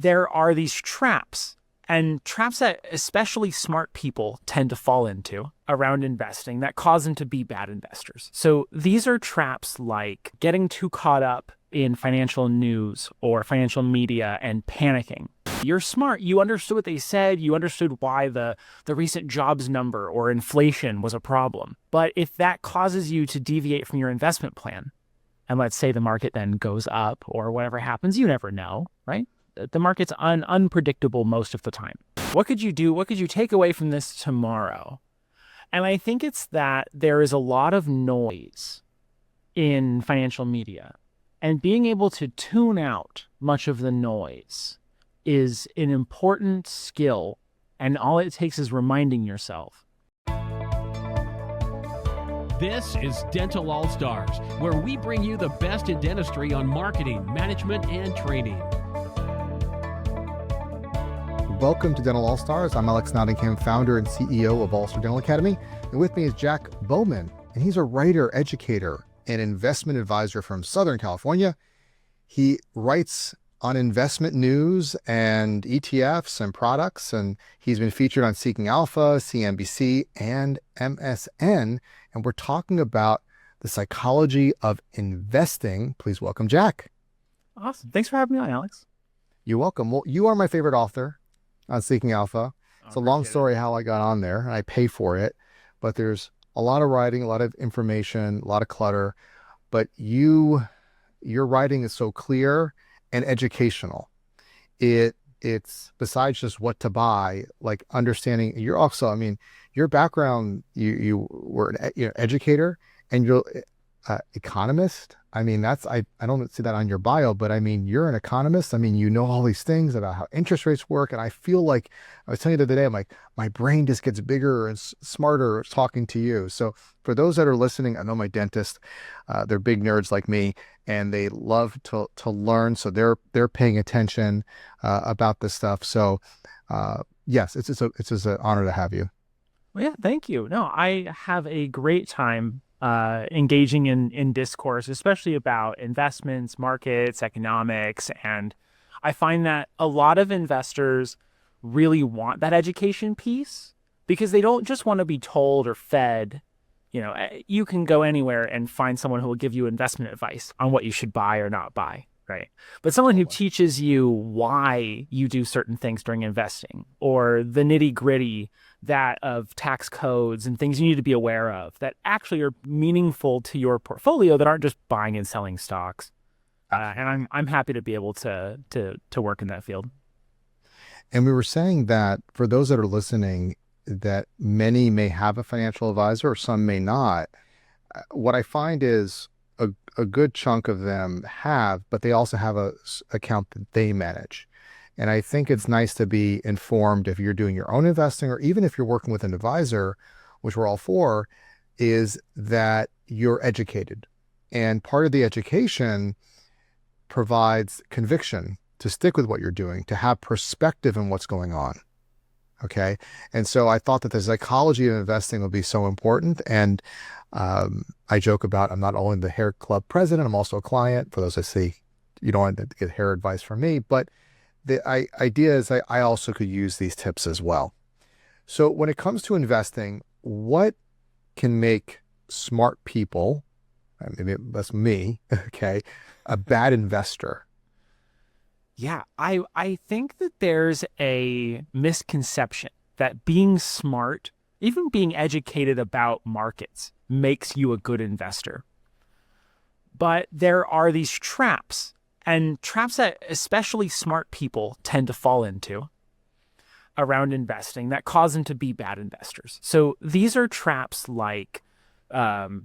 there are these traps, and traps that especially smart people tend to fall into around investing that cause them to be bad investors. So these are traps like getting too caught up in financial news or financial media and panicking. You're smart. You understood what they said. You understood why the recent jobs number or inflation was a problem. But if that causes you to deviate from your investment plan, and let's say the market then goes up or whatever happens, you never know, right? The market's unpredictable most of the time. What could you do? What could you take away from this tomorrow? And I think it's that there is a lot of noise in financial media, and being able to tune out much of the noise is an important skill, and all it takes is reminding yourself. This is Dental All-Stars, where we bring you the best in dentistry on marketing, management, and training. Welcome to Dental All-Stars. I'm Alex Nottingham, founder and CEO of All-Star Dental Academy. And with me is Jack Bowman, and he's a writer, educator, and investment advisor from Southern California. He writes on investment news and ETFs and products, and he's been featured on Seeking Alpha, CNBC, and MSN. And we're talking about the psychology of investing. Please welcome Jack. Awesome. Thanks for having me on, Alex. You're welcome. Well, you are my favorite author on Seeking Alpha. It's a long story how I got on there, and I pay for it, but there's a lot of writing, a lot of information, a lot of clutter, but your writing is so clear and educational. It's besides just what to buy, like understanding. You're also, I mean, your background, you were an educator, and you're economist. I mean, I don't see that on your bio, but I mean, you're an economist. I mean, you know all these things about how interest rates work. And I feel like, I was telling you the other day, I'm like, my brain just gets bigger and smarter talking to you. So for those that are listening, I know my dentist, they're big nerds like me, and they love to learn. So they're paying attention about this stuff. So yes, it's just an honor to have you. Well, yeah, thank you. No, I have a great time engaging in discourse, especially about investments, markets, economics. And I find that a lot of investors really want that education piece because they don't just want to be told or fed. You can go anywhere and find someone who will give you investment advice on what you should buy or not buy, right? But someone who teaches you why you do certain things during investing, or the nitty gritty that of tax codes and things you need to be aware of that actually are meaningful to your portfolio, that aren't just buying and selling stocks. And I'm happy to be able to work in that field. And we were saying that for those that are listening, that many may have a financial advisor or some may not. What I find is a good chunk of them have, but they also have a account that they manage. And I think it's nice to be informed if you're doing your own investing, or even if you're working with an advisor, which we're all for, is that you're educated. And part of the education provides conviction to stick with what you're doing, to have perspective in what's going on. Okay. And so I thought that the psychology of investing would be so important. And I joke about, I'm not only the hair club president, I'm also a client. For those that see, you don't want to get hair advice from me, but the idea is I also could use these tips as well. So when it comes to investing, what can make smart people, maybe that's me, okay, a bad investor? Yeah, I think that there's a misconception that being smart, even being educated about markets, makes you a good investor. But there are these traps, and traps that especially smart people tend to fall into around investing that cause them to be bad investors. So these are traps like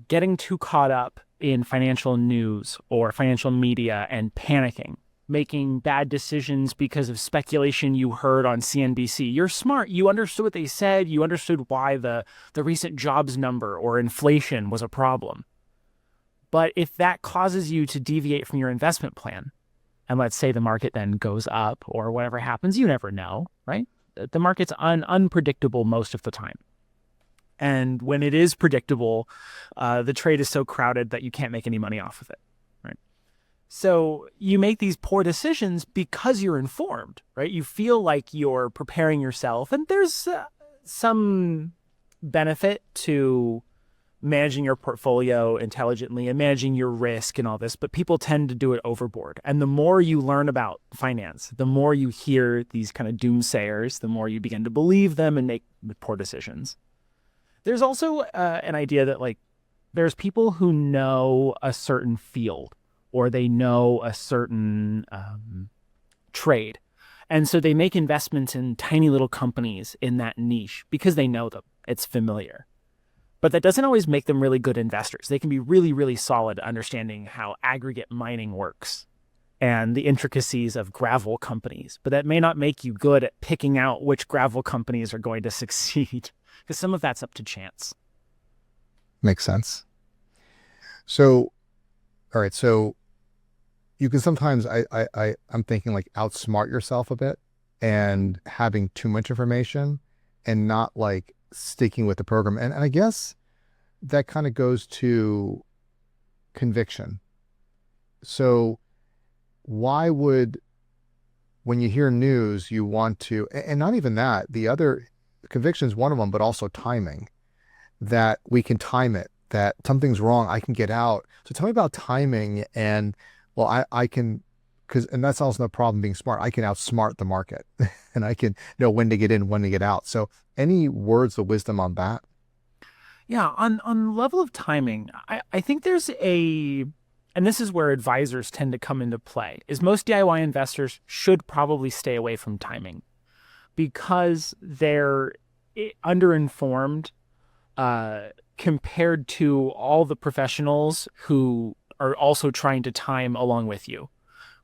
getting too caught up in financial news or financial media and panicking, making bad decisions because of speculation you heard on CNBC. You're smart. You understood what they said. You understood why the recent jobs number or inflation was a problem. But if that causes you to deviate from your investment plan, and let's say the market then goes up or whatever happens, you never know, right? The market's unpredictable most of the time. And when it is predictable, the trade is so crowded that you can't make any money off of it, right? So you make these poor decisions because you're informed, right? You feel like you're preparing yourself, and there's some benefit to managing your portfolio intelligently and managing your risk and all this, but people tend to do it overboard. And the more you learn about finance, the more you hear these kind of doomsayers, the more you begin to believe them and make poor decisions. There's also an idea that like there's people who know a certain field or they know a certain trade. And so they make investments in tiny little companies in that niche because they know them. It's familiar. But that doesn't always make them really good investors. They can be really, really solid understanding how aggregate mining works and the intricacies of gravel companies. But that may not make you good at picking out which gravel companies are going to succeed, because some of that's up to chance. Makes sense. So, all right. So you can sometimes, I'm thinking like outsmart yourself a bit and having too much information and not like sticking with the program. And I guess that kind of goes to conviction. So why would, when you hear news, you want to, and not even that, the other conviction is one of them, but also timing, that we can time it, that something's wrong, I can get out. So tell me about timing and, well, I can, and that's also the problem being smart. I can outsmart the market and I can know when to get in, when to get out. So any words of wisdom on that? Yeah, on level of timing, I think there's and this is where advisors tend to come into play, is most DIY investors should probably stay away from timing because they're underinformed compared to all the professionals who are also trying to time along with you.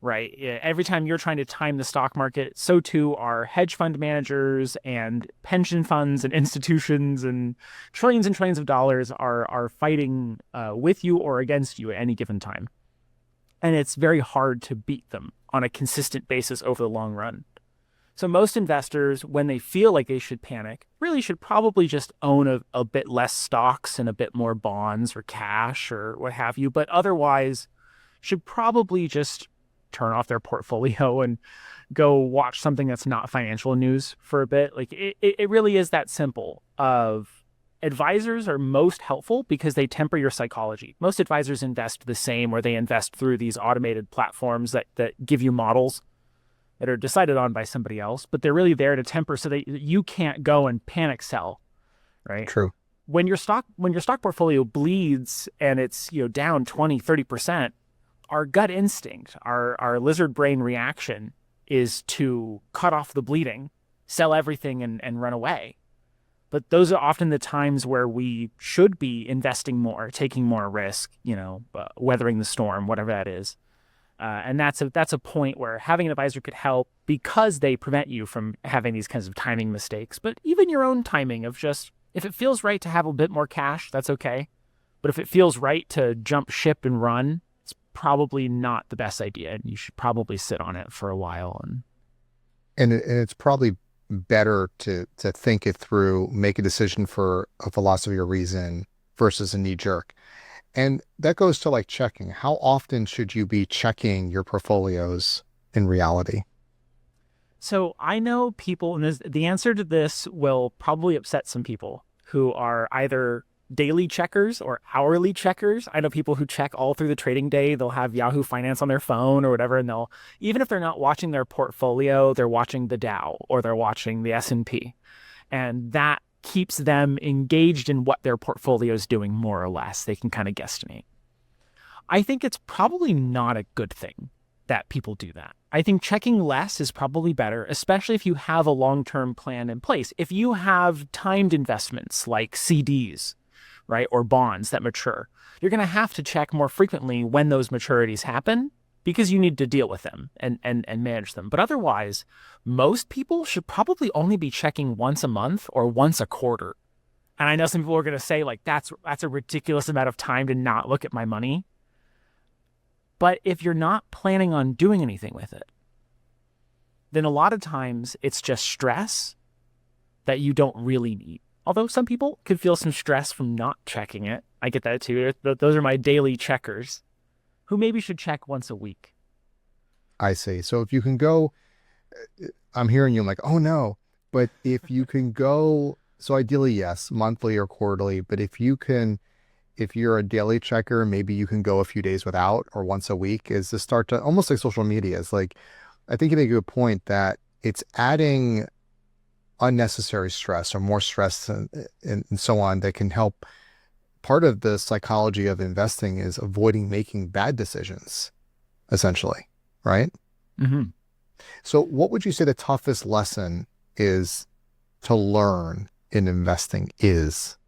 Right. Every time you're trying to time the stock market, so too are hedge fund managers and pension funds and institutions, and trillions of dollars are fighting with you or against you at any given time. And it's very hard to beat them on a consistent basis over the long run. So most investors, when they feel like they should panic, really should probably just own a bit less stocks and a bit more bonds or cash or what have you. But otherwise, should probably just turn off their portfolio and go watch something that's not financial news for a bit. Like it really is that simple. Of advisors are most helpful because they temper your psychology. Most advisors invest the same, or they invest through these automated platforms that give you models that are decided on by somebody else, but they're really there to temper so that you can't go and panic sell, right? True. When your stock portfolio bleeds and it's down 20, 30%, our gut instinct, our lizard brain reaction is to cut off the bleeding, sell everything and run away. But those are often the times where we should be investing more, taking more risk, weathering the storm, whatever that is. And that's a point where having an advisor could help because they prevent you from having these kinds of timing mistakes. But even your own timing of just, if it feels right to have a bit more cash, that's okay. But if it feels right to jump ship and run, probably not the best idea, and you should probably sit on it for a while. And it's probably better to think it through, make a decision for a philosophy or reason versus a knee jerk. And that goes to like checking. How often should you be checking your portfolios in reality? So I know people, and the answer to this will probably upset some people who are either daily checkers or hourly checkers. I know people who check all through the trading day. They'll have Yahoo Finance on their phone or whatever, and they'll, even if they're not watching their portfolio, they're watching the Dow or they're watching the S&P. And that keeps them engaged in what their portfolio is doing, more or less. They can kind of guesstimate. I think it's probably not a good thing that people do that. I think checking less is probably better, especially if you have a long-term plan in place. If you have timed investments like CDs, right, or bonds that mature, you're going to have to check more frequently when those maturities happen because you need to deal with them and manage them. But otherwise, most people should probably only be checking once a month or once a quarter. And I know some people are going to say, like, that's a ridiculous amount of time to not look at my money. But if you're not planning on doing anything with it, then a lot of times it's just stress that you don't really need. Although some people could feel some stress from not checking it. I get that too. Those are my daily checkers who maybe should check once a week. I see. So if you can go, I'm hearing you, I'm like, oh no. But if you can go, so ideally, yes, monthly or quarterly, but if you're a daily checker, maybe you can go a few days without or once a week, is to start to almost like social media. It's like, I think you make a good point that it's adding unnecessary stress or more stress and so on that can help. Part of the psychology of investing is avoiding making bad decisions, essentially, right? Mm-hmm. So what would you say the toughest lesson is to learn in investing is?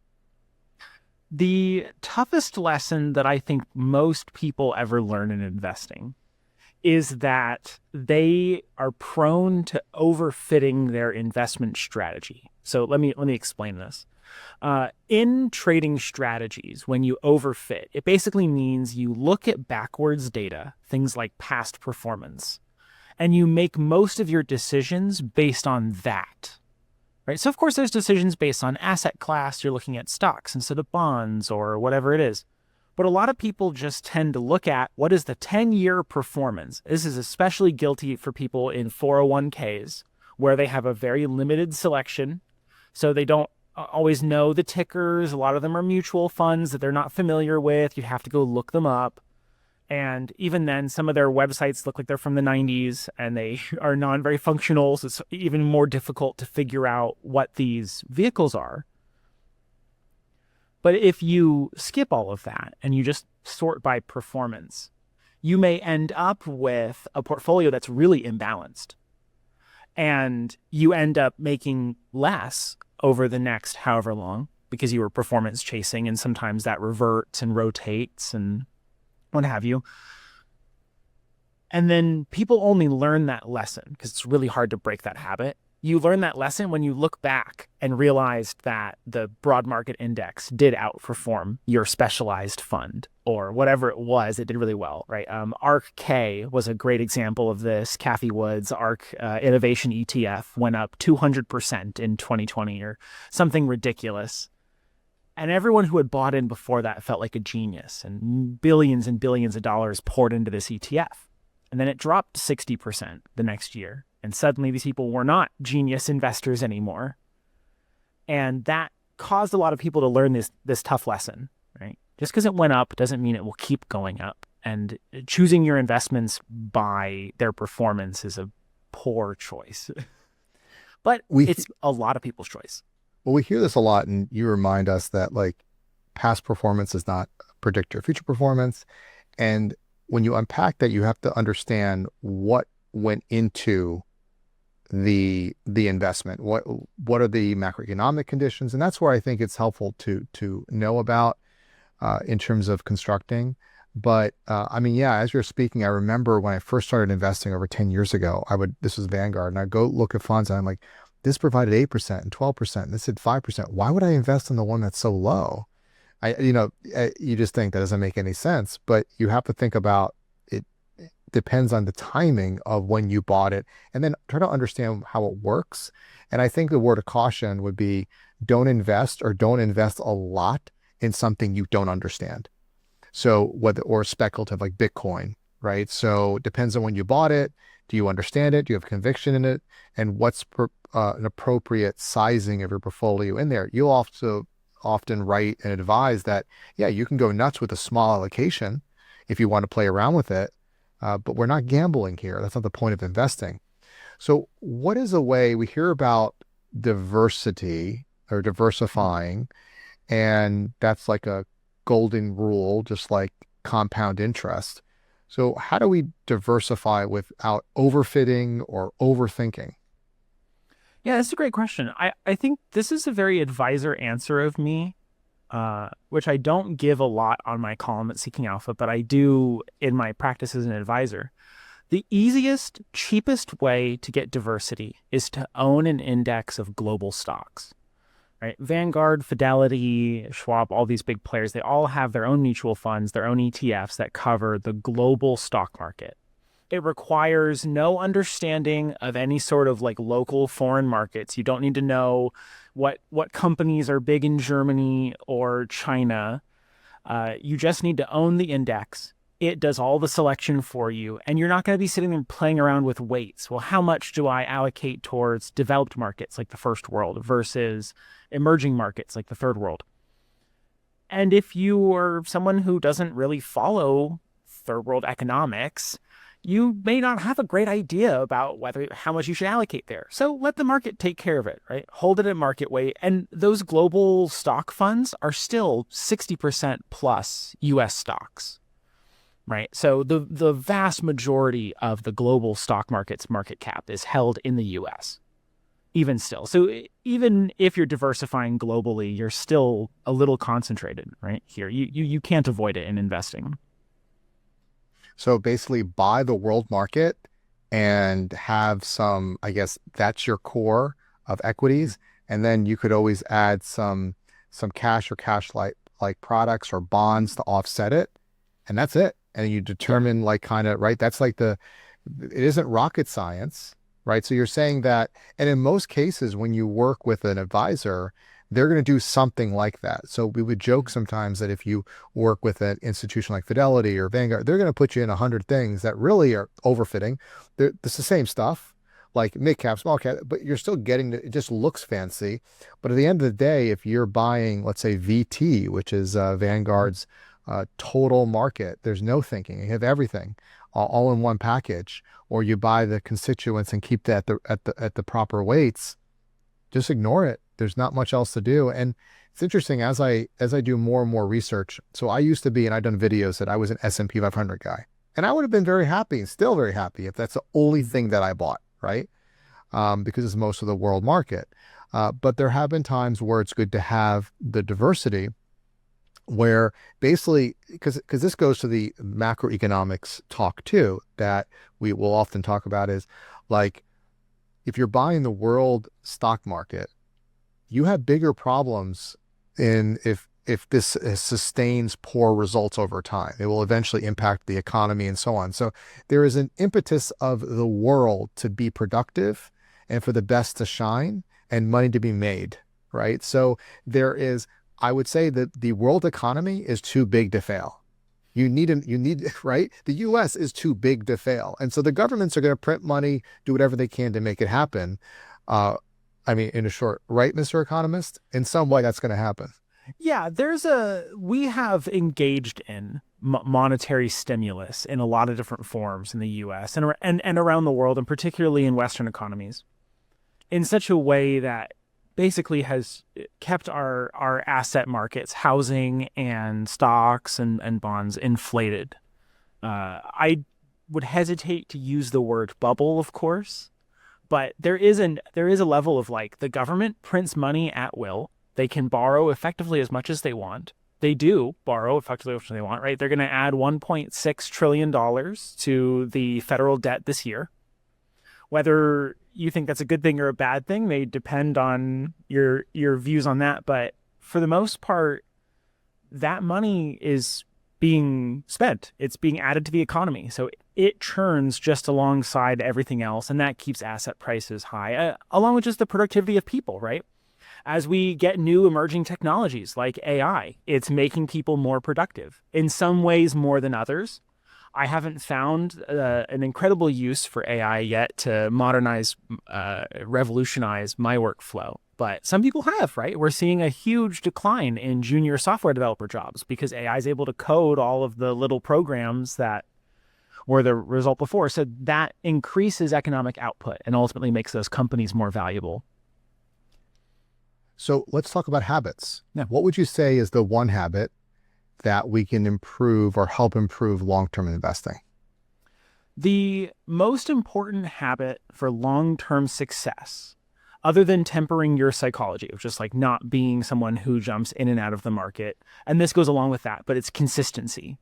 The toughest lesson that I think most people ever learn in investing is that they are prone to overfitting their investment strategy. So let me explain this. In trading strategies, when you overfit, it basically means you look at backwards data, things like past performance, and you make most of your decisions based on that. Right? So of course there's decisions based on asset class. You're looking at stocks instead of bonds or whatever it is. But a lot of people just tend to look at what is the 10-year performance. This is especially guilty for people in 401ks where they have a very limited selection. So they don't always know the tickers. A lot of them are mutual funds that they're not familiar with. You have to go look them up. And even then, some of their websites look like they're from the 90s and they are not very functional. So it's even more difficult to figure out what these vehicles are. But if you skip all of that and you just sort by performance, you may end up with a portfolio that's really imbalanced. And you end up making less over the next however long because you were performance chasing, and sometimes that reverts and rotates and what have you. And then people only learn that lesson because it's really hard to break that habit. You learn that lesson when you look back and realized that the broad market index did outperform your specialized fund or whatever it was. It did really well, right? ARK-K was a great example of this. Cathie Wood's ARK Innovation ETF went up 200% in 2020 or something ridiculous. And everyone who had bought in before that felt like a genius, and billions of dollars poured into this ETF. And then it dropped 60% the next year. And suddenly these people were not genius investors anymore. And that caused a lot of people to learn this tough lesson, right? Just because it went up doesn't mean it will keep going up. And choosing your investments by their performance is a poor choice. But it's a lot of people's choice. Well, we hear this a lot, and you remind us that like past performance is not a predictor of future performance. And when you unpack that, you have to understand what went into the investment. What are the macroeconomic conditions? And that's where I think it's helpful to know about in terms of constructing. But I mean, yeah, as you're speaking, I remember when I first started investing over 10 years ago, this was Vanguard, and I'd go look at funds and I'm like, this provided 8% and 12%, and this did 5%. Why would I invest in the one that's so low? You just think that doesn't make any sense, but you have to think about it. Depends on the timing of when you bought it, and then try to understand how it works. And I think the word of caution would be don't invest a lot in something you don't understand. So or speculative like Bitcoin, right? So it depends on when you bought it. Do you understand it? Do you have conviction in it? And what's an appropriate sizing of your portfolio in there? You'll also often write and advise that, yeah, you can go nuts with a small allocation if you want to play around with it. But we're not gambling here. That's not the point of investing. So what is a way we hear about diversity or diversifying, and that's like a golden rule, just like compound interest. So how do we diversify without overfitting or overthinking? Yeah, that's a great question. I think this is a very advisor answer of me, which I don't give a lot on my column at Seeking Alpha, but I do in my practice as an advisor. The easiest, cheapest way to get diversity is to own an index of global stocks. Right? Vanguard, Fidelity, Schwab, all these big players, they all have their own mutual funds, their own ETFs that cover the global stock market. It requires no understanding of any sort of like local foreign markets. You don't need to know what companies are big in Germany or China. You just need to own the index It does all the selection for you, and you're not going to be sitting there playing around with weights. Well, how much do I allocate towards developed markets like the first world versus emerging markets like the third world? And if you are someone who doesn't really follow third world economics, you may not have a great idea about how much you should allocate there. So let the market take care of it, right? Hold it at market weight. And those global stock funds are still 60% plus US stocks, right? So the vast majority of the global stock market's market cap is held in the US, even still. So even if you're diversifying globally, you're still a little concentrated, right? Here, you can't avoid it in investing. So basically buy the world market and have some, I guess that's your core of equities. And then you could always add some cash or cash like products or bonds to offset it. And that's it. And you determine like kind of, right? That's like it isn't rocket science, right? So you're saying that, and in most cases, when you work with an advisor, they're going to do something like that. So we would joke sometimes that if you work with an institution like Fidelity or Vanguard, they're going to put you in 100 things that really are overfitting. It's the same stuff, like mid cap, small cap, but you're still getting it just looks fancy. But at the end of the day, if you're buying, let's say VT, which is Vanguard's total market, there's no thinking. You have everything all in one package, or you buy the constituents and keep that at the proper weights. Just ignore it. There's not much else to do. And it's interesting as I do more and more research. So I used to be, and I've done videos that I was an S&P 500 guy, and I would have been very happy and still very happy if that's the only thing that I bought, right? Because it's most of the world market. But there have been times where it's good to have the diversity, where basically, because this goes to the macroeconomics talk too, that we will often talk about, is like, if you're buying the world stock market, you have bigger problems if this sustains poor results over time. It will eventually impact the economy and so on. So there is an impetus of the world to be productive and for the best to shine and money to be made, right? So there is, I would say that the world economy is too big to fail. You need, right? The US is too big to fail. And so the governments are going to print money, do whatever they can to make it happen. I mean, in a short, right, Mr. Economist? In some way, that's going to happen. Yeah, we have engaged in monetary stimulus in a lot of different forms in the US and around the world, and particularly in Western economies, in such a way that basically has kept our asset markets, housing and stocks and bonds, inflated. I would hesitate to use the word bubble, of course, but there is a level of, like, the government prints money at will. They can borrow effectively as much as they want. They do borrow effectively as much as they want, right? They're going to add $1.6 trillion to the federal debt this year. Whether you think that's a good thing or a bad thing may depend on your views on that. But for the most part, that money is being spent. It's being added to the economy. So it churns just alongside everything else, and that keeps asset prices high, along with just the productivity of people, right? As we get new emerging technologies like AI, it's making people more productive, in some ways more than others. I haven't found an incredible use for AI yet to modernize, revolutionize my workflow. But some people have, right? We're seeing a huge decline in junior software developer jobs because AI is able to code all of the little programs that were the result before. So that increases economic output and ultimately makes those companies more valuable. So let's talk about habits. Yeah. What would you say is the one habit that we can improve or help improve long-term investing? The most important habit for long-term success, other than tempering your psychology of just like not being someone who jumps in and out of the market, and this goes along with that, but it's consistency.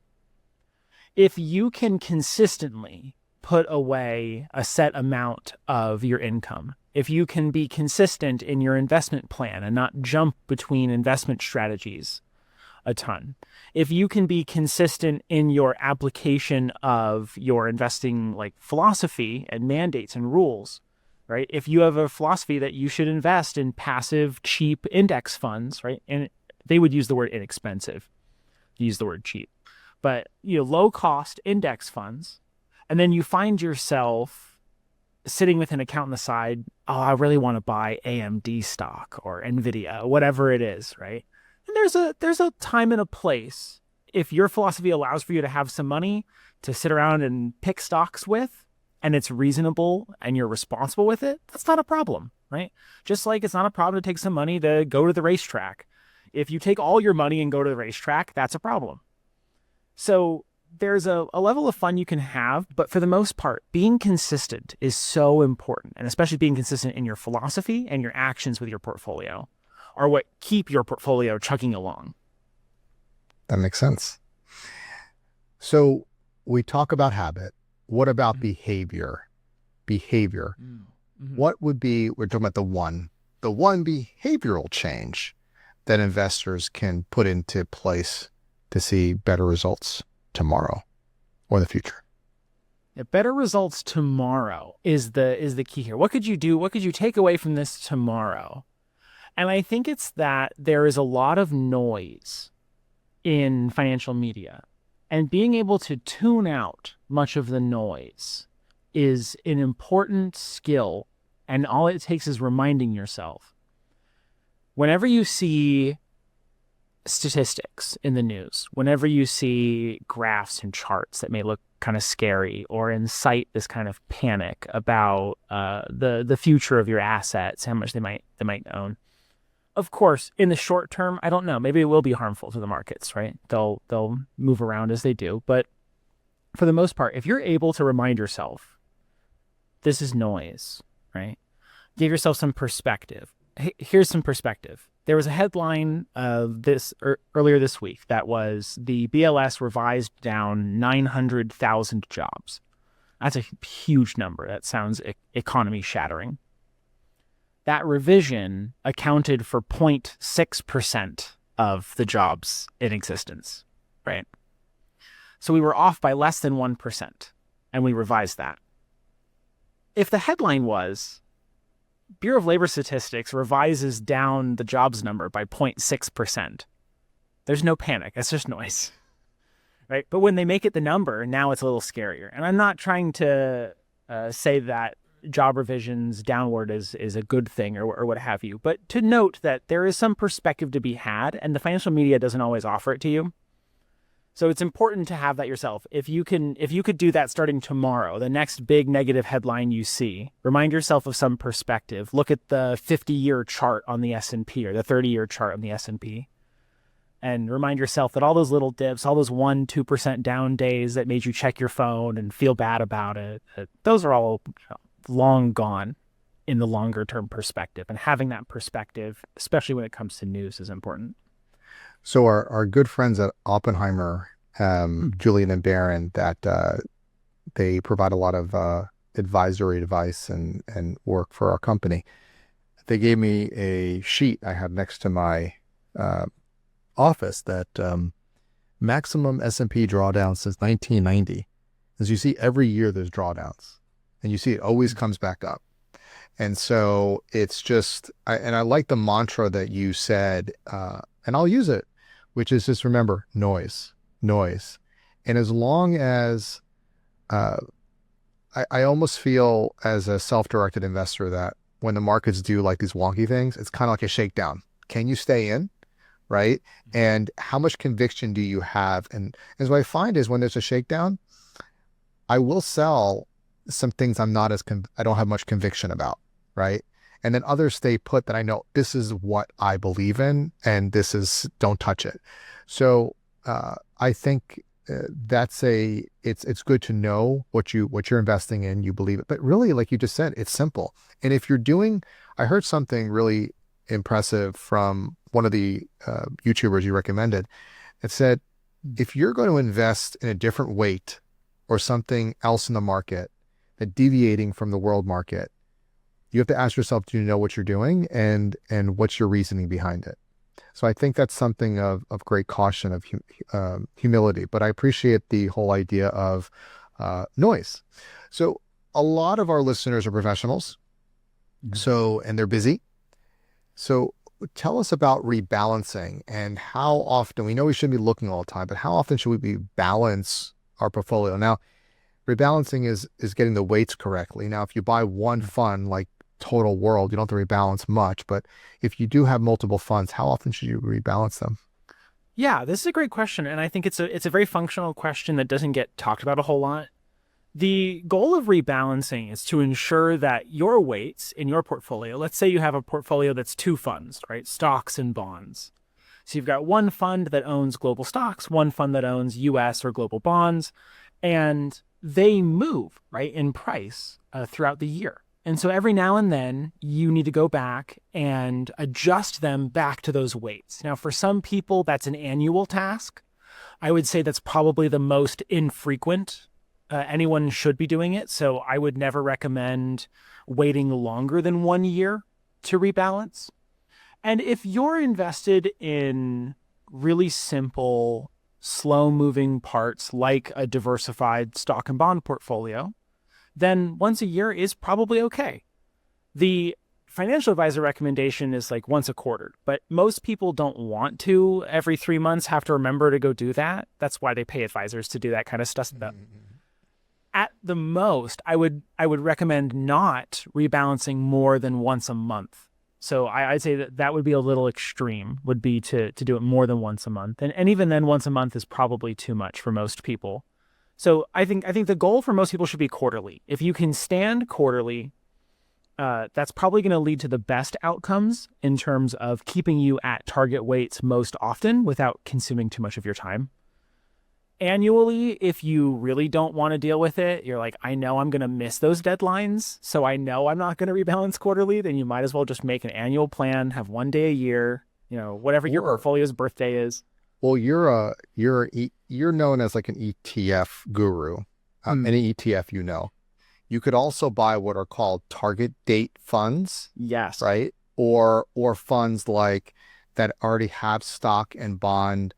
If you can consistently put away a set amount of your income, if you can be consistent in your investment plan and not jump between investment strategies a ton, if you can be consistent in your application of your investing like philosophy and mandates and rules, right? If you have a philosophy that you should invest in passive, cheap index funds, right? And they would use the word inexpensive, use the word cheap. but low cost index funds, and then you find yourself sitting with an account on the side. Oh, I really want to buy AMD stock or Nvidia, whatever it is, right? And there's a time and a place. If your philosophy allows for you to have some money to sit around and pick stocks with, and it's reasonable and you're responsible with it, that's not a problem, right? Just like it's not a problem to take some money to go to the racetrack. If you take all your money and go to the racetrack, that's a problem. So there's a level of fun you can have, but for the most part, being consistent is so important, and especially being consistent in your philosophy and your actions with your portfolio are what keep your portfolio chugging along. That makes sense. So we talk about habit. What about behavior? Behavior. Mm-hmm. What would be, we're talking about the one behavioral change that investors can put into place to see better results tomorrow or the future? Yeah, better results tomorrow is the key here. What could you do? What could you take away from this tomorrow? And I think it's that there is a lot of noise in financial media, and being able to tune out much of the noise is an important skill. And all it takes is reminding yourself. Whenever you see statistics in the news, whenever you see graphs and charts that may look kind of scary or incite this kind of panic about the future of your assets, how much they might own. Of course, in the short term, I don't know. Maybe it will be harmful to the markets, right? They'll move around as they do. But for the most part, if you're able to remind yourself, this is noise, right? Give yourself some perspective. Here's some perspective. There was a headline earlier this week that was the BLS revised down 900,000 jobs. That's a huge number. That sounds economy shattering. That revision accounted for 0.6% of the jobs in existence, right? So we were off by less than 1%, and we revised that. If the headline was, Bureau of Labor Statistics revises down the jobs number by 0.6%, there's no panic. That's just noise, right? But when they make it the number, now it's a little scarier. And I'm not trying to say that job revisions downward is a good thing or what have you, but to note that there is some perspective to be had, and the financial media doesn't always offer it to you. So it's important to have that yourself. If you could do that starting tomorrow, the next big negative headline you see, remind yourself of some perspective. Look at the 50-year chart on the S&P or the 30-year chart on the S&P, and remind yourself that all those little dips, all those 1-2% down days that made you check your phone and feel bad about it, those are all long gone in the longer term perspective. And having that perspective, especially when it comes to news, is important. So our good friends at Oppenheimer, Julian and Barron, that they provide a lot of advisory advice and work for our company. They gave me a sheet I had next to my office that maximum S&P drawdown since 1990. As you see, every year there's drawdowns, and you see it always comes back up. And so it's just, I like the mantra that you said, and I'll use it, which is just remember, noise. And as long as, I almost feel as a self-directed investor that when the markets do like these wonky things, it's kind of like a shakedown. Can you stay in, right? And how much conviction do you have? And as what I find is when there's a shakedown, I will sell some things I don't have much conviction about, right? And then others stay put that I know this is what I believe in, and don't touch it. So I think it's good to know what you're investing in, you believe it. But really, like you just said, it's simple. And if I heard something really impressive from one of the YouTubers you recommended. It said, if you're going to invest in a different weight or something else in the market, that deviating from the world market, you have to ask yourself, do you know what you're doing, and what's your reasoning behind it? So I think that's something of great caution, of humility. But I appreciate the whole idea of noise. So a lot of our listeners are professionals, and they're busy. So tell us about rebalancing and how often, we know we shouldn't be looking all the time, but how often should we balance our portfolio? Now, rebalancing is getting the weights correctly. Now, if you buy one fund like Total World, you don't have to rebalance much, but if you do have multiple funds, how often should you rebalance them? Yeah, this is a great question, and I think it's a very functional question that doesn't get talked about a whole lot. The goal of rebalancing is to ensure that your weights in your portfolio, let's say you have a portfolio that's two funds, right? Stocks and bonds. So you've got one fund that owns global stocks, one fund that owns US or global bonds, and they move, right, in price throughout the year. And so every now and then you need to go back and adjust them back to those weights. Now, for some people, that's an annual task. I would say that's probably the most infrequent. Anyone should be doing it. So I would never recommend waiting longer than 1 year to rebalance. And if you're invested in really simple, slow-moving parts like a diversified stock and bond portfolio, then once a year is probably okay. The financial advisor recommendation is like once a quarter, but most people don't want to every 3 months have to remember to go do that. That's why they pay advisors to do that kind of stuff. At the most, I would recommend not rebalancing more than once a month. So I'd say that would be a little extreme, would be to do it more than once a month. And even then, once a month is probably too much for most people. So I think the goal for most people should be quarterly. If you can stand quarterly, that's probably going to lead to the best outcomes in terms of keeping you at target weights most often without consuming too much of your time. Annually, if you really don't want to deal with it, you're like, I know I'm going to miss those deadlines, so I know I'm not going to rebalance quarterly, then you might as well just make an annual plan, have 1 day a year, whatever your portfolio's birthday is. Well, you're known as like an ETF guru. Any ETF, you could also buy what are called target date funds. Yes. Right. Or funds like that already have stock and bond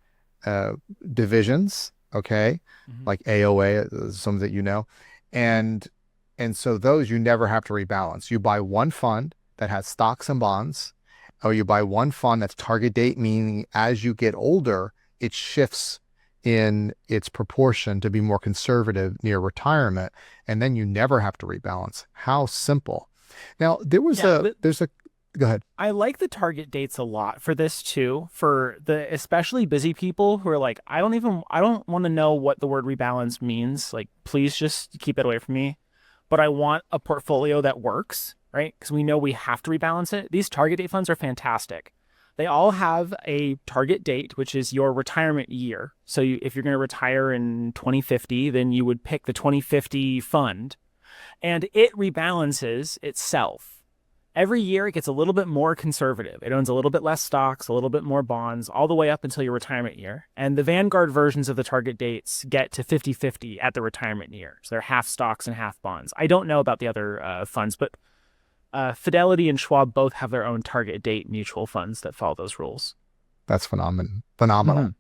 divisions. Okay. Like AOA, some that and so those you never have to rebalance. You buy one fund that has stocks and bonds, or you buy one fund that's target date, meaning as you get older, it shifts in its proportion to be more conservative near retirement, and then you never have to rebalance. How simple. Now, go ahead. I like the target dates a lot for this too, for the especially busy people who are like, I don't want to know what the word rebalance means. Like, please just keep it away from me. But I want a portfolio that works, right? Because we know we have to rebalance it. These target date funds are fantastic. They all have a target date, which is your retirement year. So if you're going to retire in 2050, then you would pick the 2050 fund, and it rebalances itself. Every year, it gets a little bit more conservative. It owns a little bit less stocks, a little bit more bonds, all the way up until your retirement year. And the Vanguard versions of the target dates get to 50-50 at the retirement year. So they're half stocks and half bonds. I don't know about the other funds, but Fidelity and Schwab both have their own target date mutual funds that follow those rules. That's phenomenal.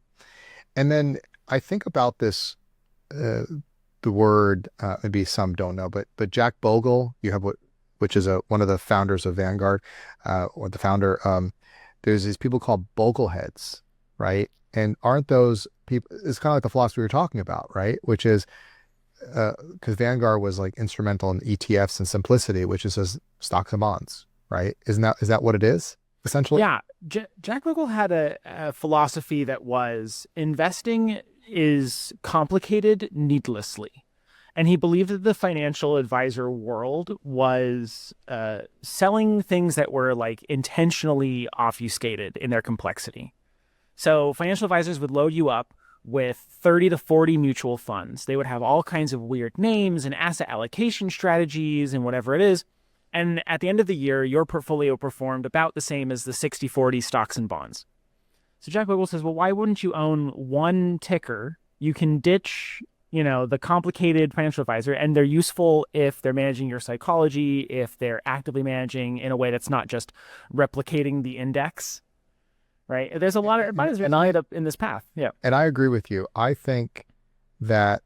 And then I think about this, the word, maybe some don't know, but Jack Bogle, which is one of the founders of Vanguard, or the founder, there's these people called Bogleheads, right? And aren't those people, it's kind of like the philosophy we were talking about, right? Which is, because Vanguard was like instrumental in ETFs and simplicity, which is just stocks and bonds, right? Is that what it is, essentially? Yeah. Jack Bogle had a philosophy that was investing is complicated needlessly. And he believed that the financial advisor world was selling things that were like intentionally obfuscated in their complexity. So financial advisors would load you up with 30 to 40 mutual funds. They would have all kinds of weird names and asset allocation strategies and whatever it is. And at the end of the year, your portfolio performed about the same as the 60-40 stocks and bonds. So Jack Bogle says, well, why wouldn't you own one ticker? You can ditch the complicated financial advisor, and they're useful if they're managing your psychology, if they're actively managing in a way that's not just replicating the index, right? There's a lot of advisors that end up in this path. Yeah. And I agree with you. I think that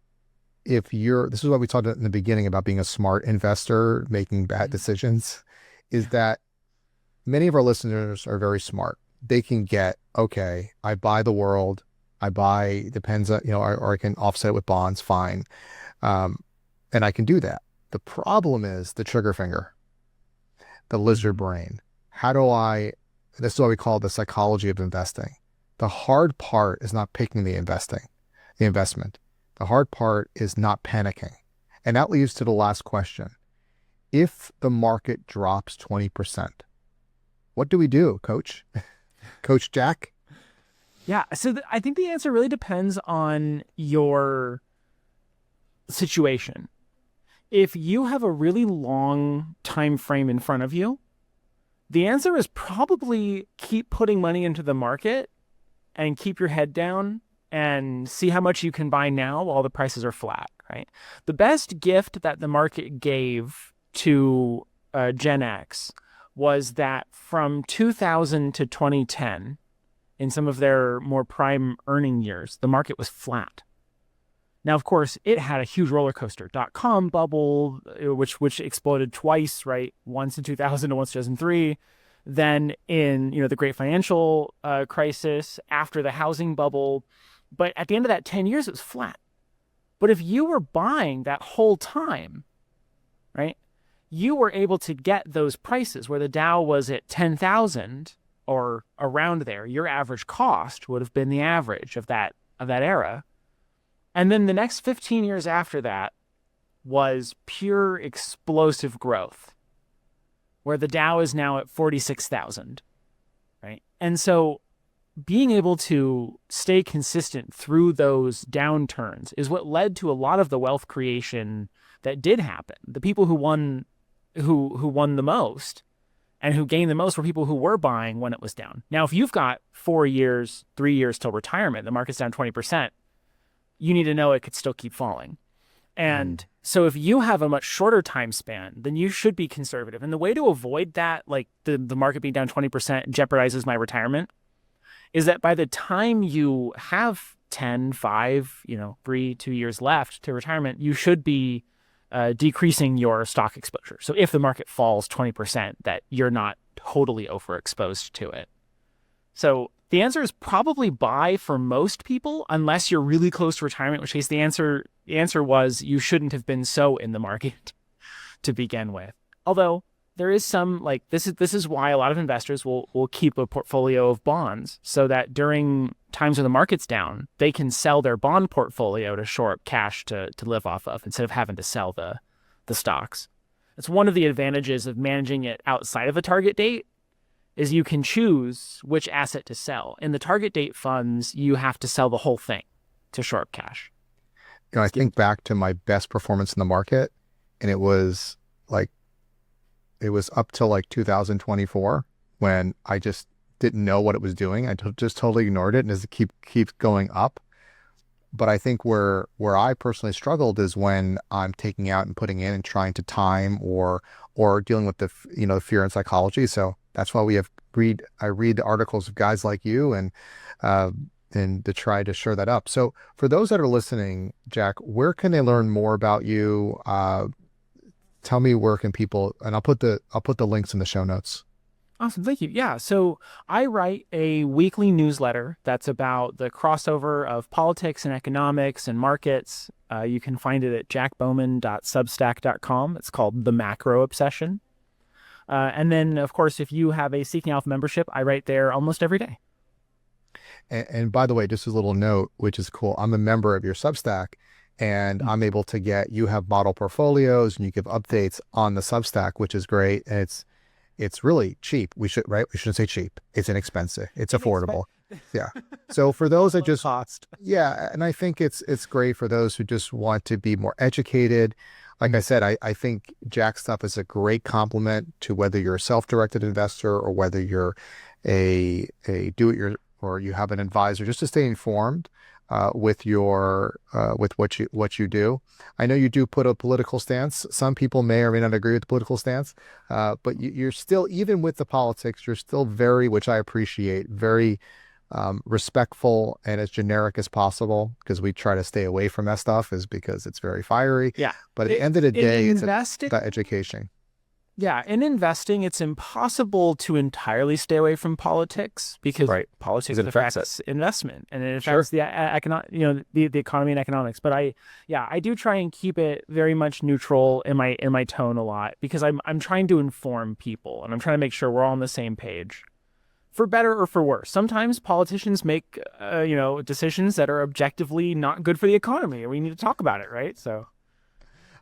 this is what we talked about in the beginning about being a smart investor, making bad decisions, is that many of our listeners are very smart. They can get, okay, I buy the world, depends on, or I can offset it with bonds, fine. And I can do that. The problem is the trigger finger, the lizard brain. This is what we call the psychology of investing. The hard part is not picking the investment. The hard part is not panicking. And that leads to the last question. If the market drops 20%, what do we do, Coach? Coach Jack? Yeah. So I think the answer really depends on your situation. If you have a really long time frame in front of you, the answer is probably keep putting money into the market and keep your head down and see how much you can buy now while the prices are flat, right? The best gift that the market gave to Gen X was that from 2000 to 2010, in some of their more prime earning years, the market was flat. Now, of course, it had a huge roller coaster. .com bubble, which exploded twice, right? Once in 2000 and once in 2003. Then in the great financial crisis, after the housing bubble. But at the end of that 10 years, it was flat. But if you were buying that whole time, right, you were able to get those prices where the Dow was at 10,000 or around there. Your average cost would have been the average of that era. And then the next 15 years after that was pure explosive growth, where the Dow is now at 46,000, right? And so being able to stay consistent through those downturns is what led to a lot of the wealth creation that did happen. The people who won the most and who gained the most were people who were buying when it was down. Now, if you've got 4 years, 3 years till retirement, the market's down 20%, you need to know it could still keep falling. And so if you have a much shorter time span, then you should be conservative. And the way to avoid that, like the market being down 20% jeopardizes my retirement, is that by the time you have 10, 5, 3, 2 years left to retirement, you should be decreasing your stock exposure. So if the market falls 20%, that you're not totally overexposed to it. So the answer is probably buy for most people, unless you're really close to retirement, which case the answer was you shouldn't have been so in the market to begin with. Although there is some, like, this is why a lot of investors will keep a portfolio of bonds, so that during times when the market's down, they can sell their bond portfolio to shore up cash to live off of, instead of having to sell the stocks. It's one of the advantages of managing it outside of the target date, is you can choose which asset to sell. In the target date funds, you have to sell the whole thing to shore up cash. I think back to my best performance in the market, and it was up till like 2024 when I just didn't know what it was doing. I just totally ignored it, and as it keeps going up. But I think where I personally struggled is when I'm taking out and putting in and trying to time or dealing with the fear and psychology. So that's why I read the articles of guys like you and to try to shore that up. So for those that are listening, Jack, where can they learn more about you? Tell me where can people, and I'll put the links in the show notes. Awesome. Thank you. Yeah. So I write a weekly newsletter that's about the crossover of politics and economics and markets. You can find it at jackbowman.substack.com. It's called The Macro Obsession. And then, of course, if you have a Seeking Alpha membership, I write there almost every day. And by the way, just a little note, which is cool. I'm a member of your Substack, and I'm able to you have model portfolios and you give updates on the Substack, which is great. And it's really cheap. We shouldn't say cheap. It's inexpensive. It's affordable. Yeah. So for those that just cost. Yeah. And I think it's great for those who just want to be more educated. Like I said, I think Jack's stuff is a great complement to whether you're a self-directed investor or whether you're a or you have an advisor, just to stay informed with what you do. I know you do put a political stance. Some people may or may not agree with the political stance, but you're still, even with the politics, you're still very, which I appreciate, very respectful and as generic as possible, because we try to stay away from that stuff, is because it's very fiery. Yeah. But at the end of the day, it's about education. Yeah, in investing, it's impossible to entirely stay away from politics because Right. politics 'Cause it affects affects investment and it Sure. affects the the economy and economics. But I do try and keep it very much neutral in my tone a lot because I'm trying to inform people and I'm trying to make sure we're all on the same page, for better or for worse. Sometimes politicians make decisions that are objectively not good for the economy, and we need to talk about it, right? So.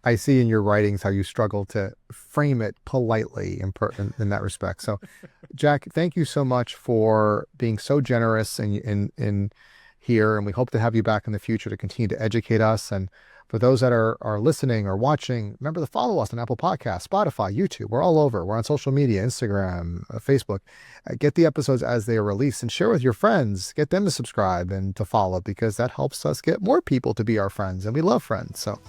I see in your writings how you struggle to frame it politely in that respect. So, Jack, thank you so much for being so generous in here, and we hope to have you back in the future to continue to educate us. And for those that are listening or watching, remember to follow us on Apple Podcasts, Spotify, YouTube. We're all over. We're on social media, Instagram, Facebook. Get the episodes as they are released and share with your friends. Get them to subscribe and to follow because that helps us get more people to be our friends, and we love friends. So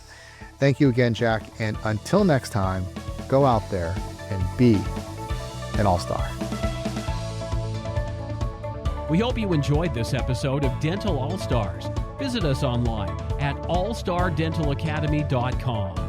thank you again, Jack. And until next time, go out there and be an all-star. We hope you enjoyed this episode of Dental All Stars. Visit us online at allstardentalacademy.com.